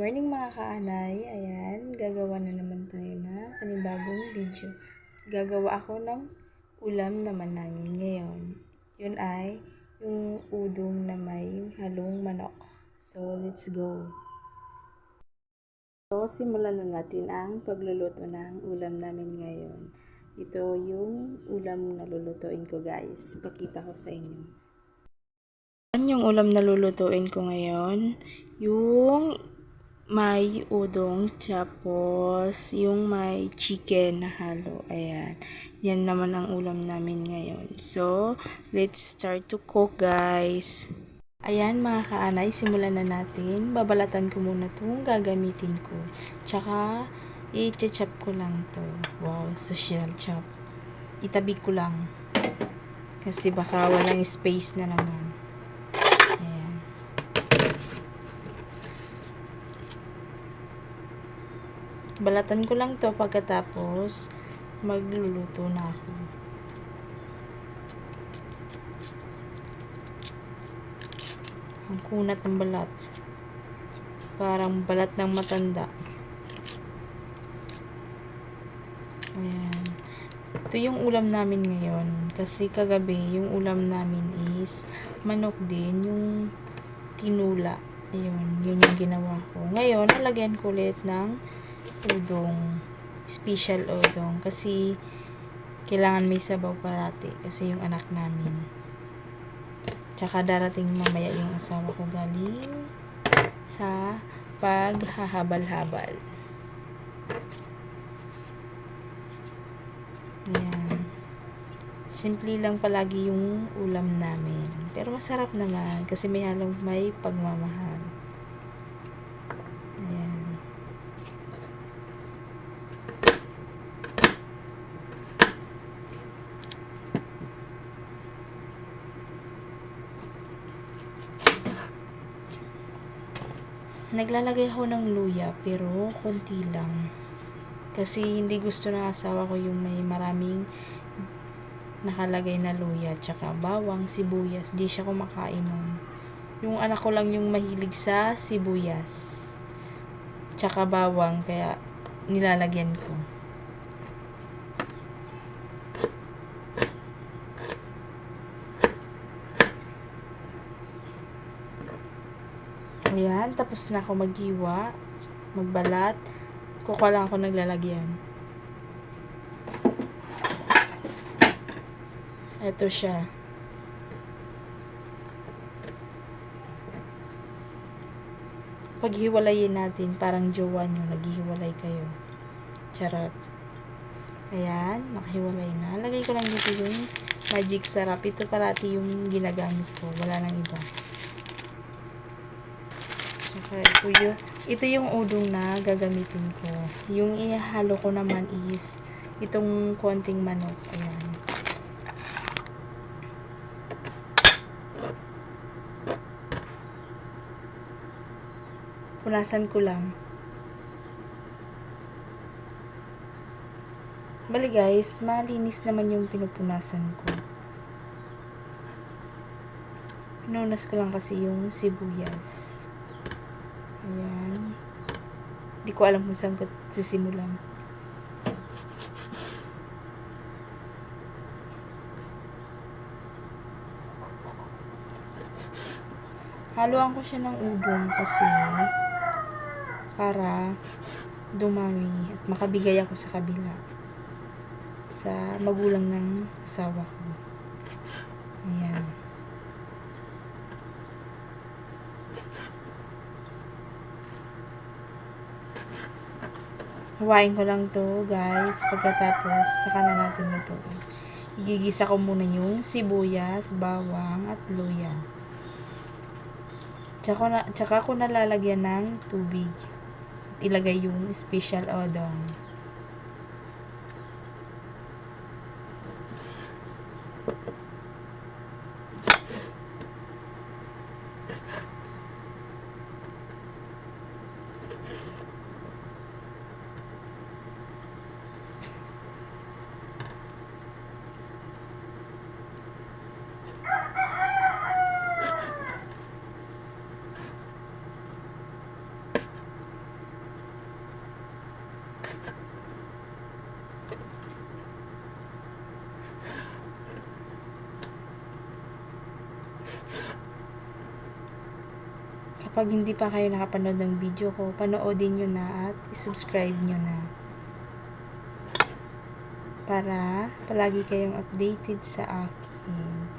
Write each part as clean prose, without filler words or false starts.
morning mga kaanay. Ayan, gagawa na naman tayo na panibagong video. Gagawa ako ng ulam naman namin ngayon. Yun ay yung udong na may halong manok. So, let's go. So, simulan na natin ang pagluluto ng ulam namin ngayon. Ito yung ulam na lulutuin ko, guys. Pakita ko sa inyo. Yung ulam na lulutuin ko ngayon, yung may udong, tapos yung may chicken na halo. Ayan. Yan naman ang ulam namin ngayon. So, let's start to cook, guys. Ayan, mga kaanay, simulan na natin. Babalatan ko muna itong gagamitin ko. Tsaka, i-chop ko lang to. Wow, social chop. Itabi ko lang. Kasi baka walang space na naman. Balatan ko lang to pagkatapos magluluto na ako. Ang kunat ng balat. Parang balat ng matanda. Ayan. Ito yung ulam namin ngayon. Kasi kagabi, yung ulam namin is manok din. Yung tinula. Ayun, yun yung ginawa ko. Ngayon, nalagyan ko ulit ng udong, special udong, kasi kailangan may sabaw parati kasi yung anak namin, tsaka darating mamaya yung asawa ko galing sa paghahabal-habal. Ayan, simple lang palagi yung ulam namin, pero masarap naman kasi may halong may pagmamahal. Naglalagay ako ng luya pero konti lang. Kasi hindi gusto ng asawa ko yung may maraming nakalagay na luya tsaka bawang, sibuyas. Di siya kumakain nun. Yung anak ko lang yung mahilig sa sibuyas tsaka bawang, kaya nilalagyan ko. Ayan, tapos na ako maghiwa, magbalat. Kukuha lang ako naglalagyan. Ito siya. Paghiwalayin natin, parang jowa nyo, naghihiwalay kayo. Charot. Ayan, nakahiwalay na. Lagay ko lang dito yung magic sarap. Ito parati yung ginagamit ko. Wala nang iba. Ito yung udong na gagamitin ko. Yung ihalo ko naman is itong konting manok. Ayan. Punasan ko lang. Bali guys, malinis naman yung pinupunasan ko. Pinunas ko lang kasi yung sibuyas. Ayan. Hindi ko alam kung saan ko sisimulan. Haluan ko siya ng udong kasi para dumami at makabigay ako sa kabila sa magulang ng asawa ko. Ayan. Hawain ko lang to guys, pagkatapos saka na natin lutuin. Igigisa ko muna yung sibuyas, bawang at luya. Tsaka ko nalalagyan ng tubig. Ilagay yung special udong. Pag hindi pa kayo nakapanood ng video ko, panoodin nyo na at subscribe nyo na. Para palagi kayong updated sa akin.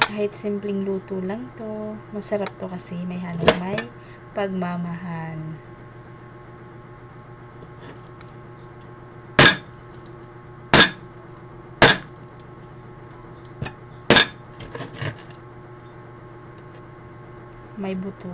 Kahit simpleng luto lang to, masarap to kasi may halong may pagmamahal. May buto.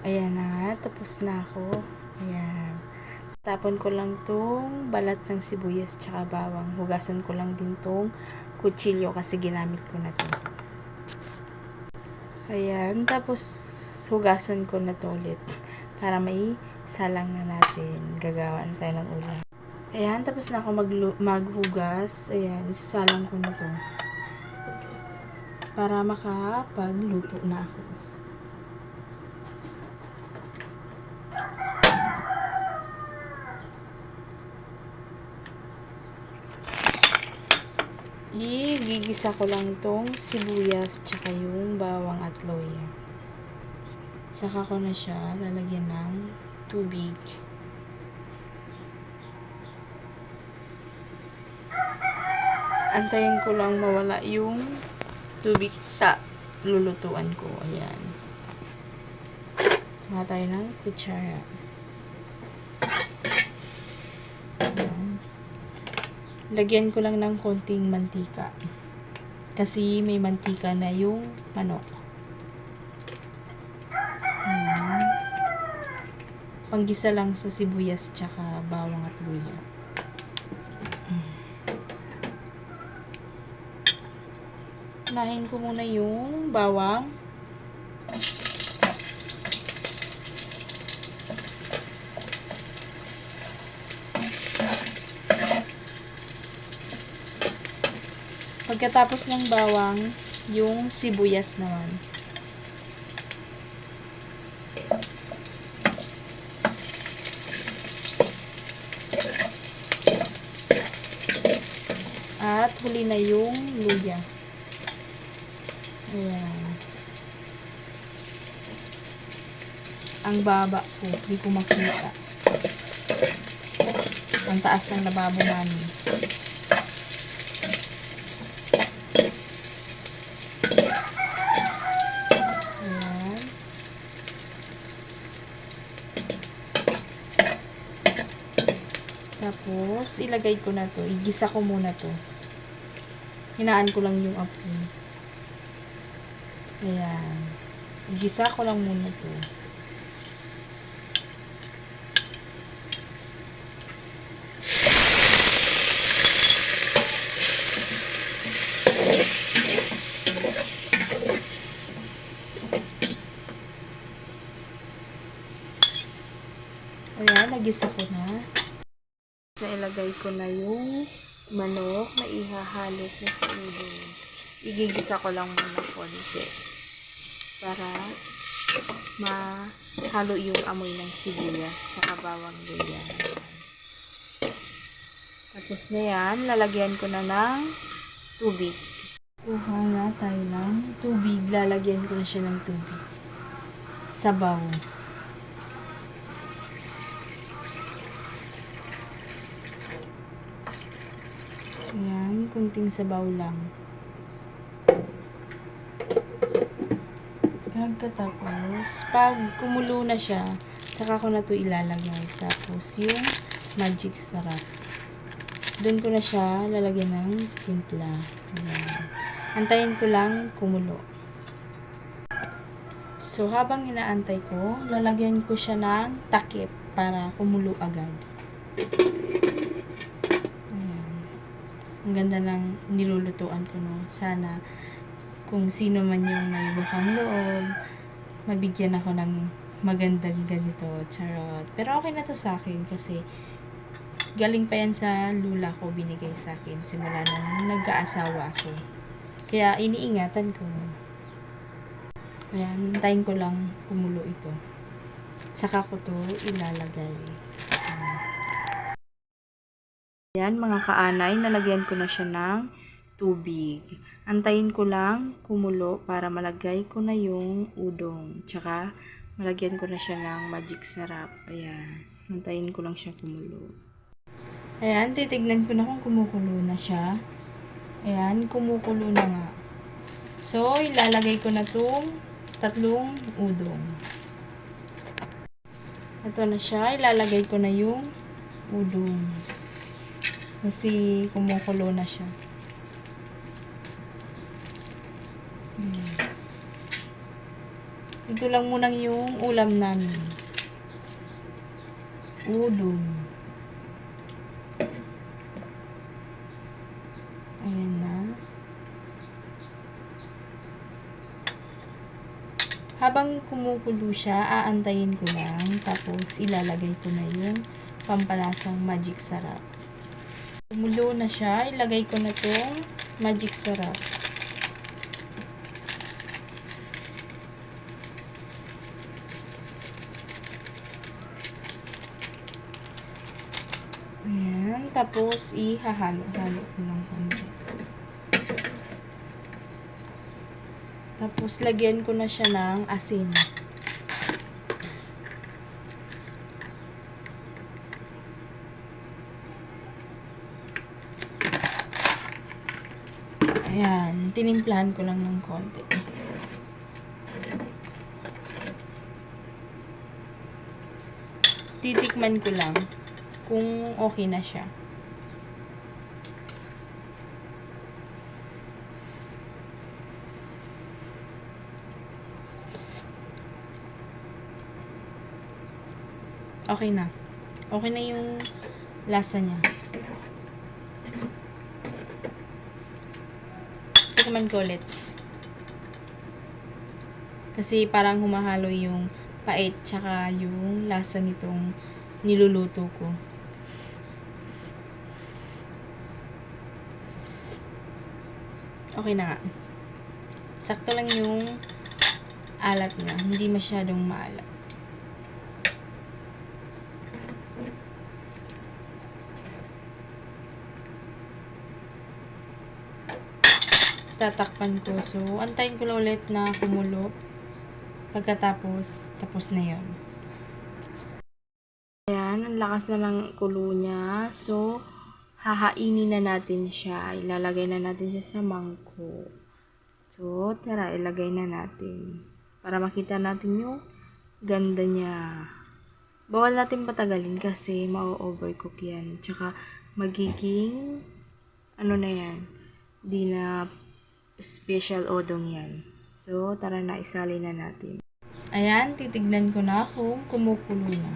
Ayan na, tapos na ako. Ayan. Tapon ko lang tong balat ng sibuyas tsaka bawang. Hugasan ko lang din tong kutsilyo kasi ginamit ko na to. Ayan, tapos hugasan ko na to ulit. Para may salang na natin. Gagawin tayo ng ulam. Ayan, tapos na ako maghugas. Ayan, isasalang ko na to. Para makapagluto na ako. Igigisa ko lang tong sibuyas tsaka yung bawang at luya. Saka ko na siya lalagyan ng tubig. Antayin ko lang mawala yung tubig sa lulutuan ko. Ayan. Mga tayo ng kutsara. Lagyan ko lang ng konting mantika. Kasi may mantika na yung manok. Panggisa lang sa sibuyas tsaka bawang at luya. Unahin ko muna yung bawang. Pagkatapos ng bawang, yung sibuyas naman. At huli na yung luya. Ayan. Ang baba ko, hindi ko makita. Ang taas ng lababo namin. Tapos, ilagay ko na to. Igisa ko muna to. Hinaan ko lang yung apoy. Ayan. Igisa ko lang muna to. Ayan, nagisa ko na. Ilagay ko na yung manok na ihahalo ko sa ulo. Igigisa ko lang muna konti para mahalo yung amoy ng sibuyas tsaka bawang luya. Tapos na yan, lalagyan ko na ng tubig. Kuha nga tayo ng tubig. Lalagyan ko na siya ng tubig. Sabaw. Ayan, kunting sabaw lang. Pagkatapos, pag kumulo na siya, saka ko na to ilalagay. Tapos, yung magic sarap. Doon ko na siya lalagyan ng timpla. Ayan. Antayin ko lang kumulo. So, habang inaantay ko, lalagyan ko siya ng takip para kumulo agad. Ayan. Ang ganda ng nilulutuan ko, no? Sana, kung sino man yung may bukang loob, mabigyan ako ng magandang ganito. Charot. Pero okay na to sa akin kasi galing pa yan sa lula ko, binigay sa akin simula nung nag-aasawa ako. Kaya iniingatan ko. Ayan, hintayin ko lang kumulo ito. Saka ko to ilalagay. Ayan, mga kaanay, nalagyan ko na siya ng tubig. Antayin ko lang kumulo para malagay ko na yung udong. Tsaka, malagyan ko na siya ng magic sarap. Ayan, antayin ko lang siya kumulo. Ayan, titignan ko na kung kumukulo na siya. Ayan, kumukulo na nga. So, ilalagay ko na itong 3 udong. Ito na siya. Ilalagay ko na yung udong. Kasi kumukulo na siya. Ito lang muna yung ulam namin. Udong. Ayan na. Habang kumukulo siya, aantayin ko lang. Tapos, ilalagay ko na yung pampalasang magic sarap. Kumulo na siya, ilagay ko na itong magic sarap. Ayan. Tapos, ihahalo-halo ko lang konti. Tapos, lagyan ko na siya ng asin. Ayan. Tinimplahan ko lang ng konti. Titikman ko lang kung okay na siya. Okay na. Okay na yung lasa niya. Tikman ko ulit. Kasi parang humahalo yung pait tsaka yung lasa nitong niluluto ko. Okay na nga. Sakto lang yung alat niya. Hindi masyadong maalat. Tatakpan ko. So, antayin ko lang ulit na kumulo. Pagkatapos, tapos na yun. Ayan, ang lakas na lang kulo niya. So, hahainin na natin siya. Ilalagay na natin siya sa mangkok. So, tara, ilagay na natin. Para makita natin yung ganda niya. Bawal natin patagalin kasi ma-overcook yan. Tsaka, magiging, ano na yan, di na special odong yan. So, tara na, isali na natin. Ayan, titignan ko na kung kumukulo na.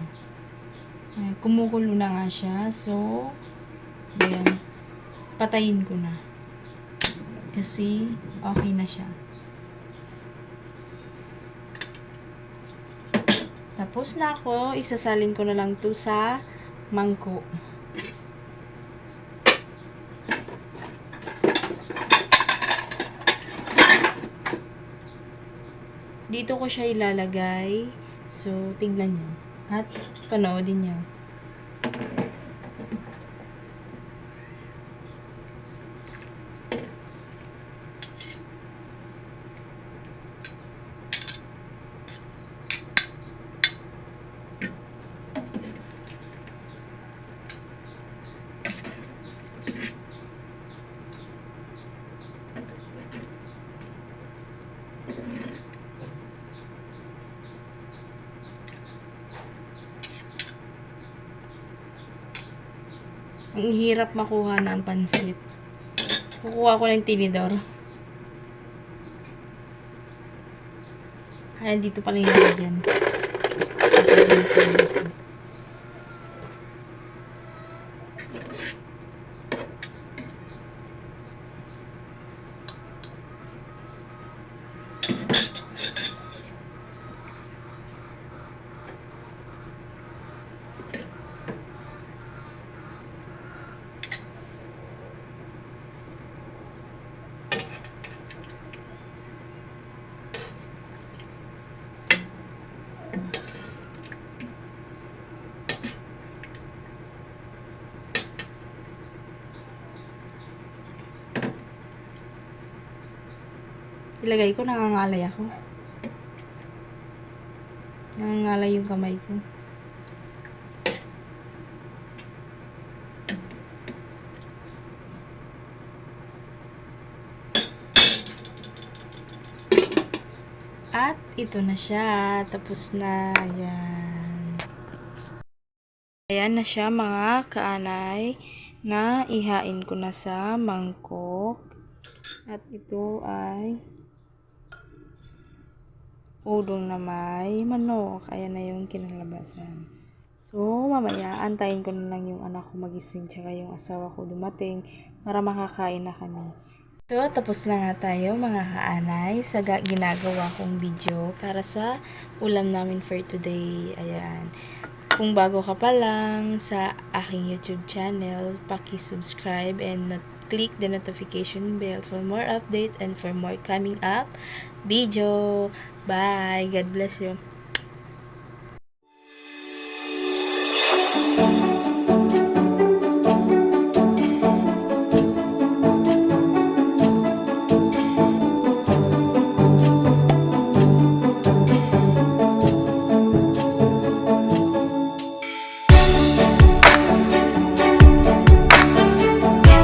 Ayan, kumukulo na nga siya. So, ayan, patayin ko na. Kasi, okay na siya. Tapos na ako, isasalin ko na lang to sa mangkok. Dito ko siya ilalagay. So, tignan nyo. At panoodin nyo. Ang hirap makuha ng pansit. Kukuha ko ng tinidor. Ay, dito pala yung lagyan. Ilagay ko, nangangalay ako. Nangangalay yung kamay ko. At ito na siya. Tapos na. Ayan. Ayan na siya mga kaanay. Na ihain ko na sa mangkok. At ito ay udong na may manok. Ayan na yung kinalabasan. So, mamaya, antayin ko na lang yung anak ko magising tsaka yung asawa ko dumating para makakain na kami. So, tapos na nga tayo mga kaanay sa ginagawa kong video para sa ulam namin for today. Ayan. Kung bago ka pa lang sa aking YouTube channel, paki-subscribe and click the notification bell for more updates and for more coming up video. Bye! God bless you.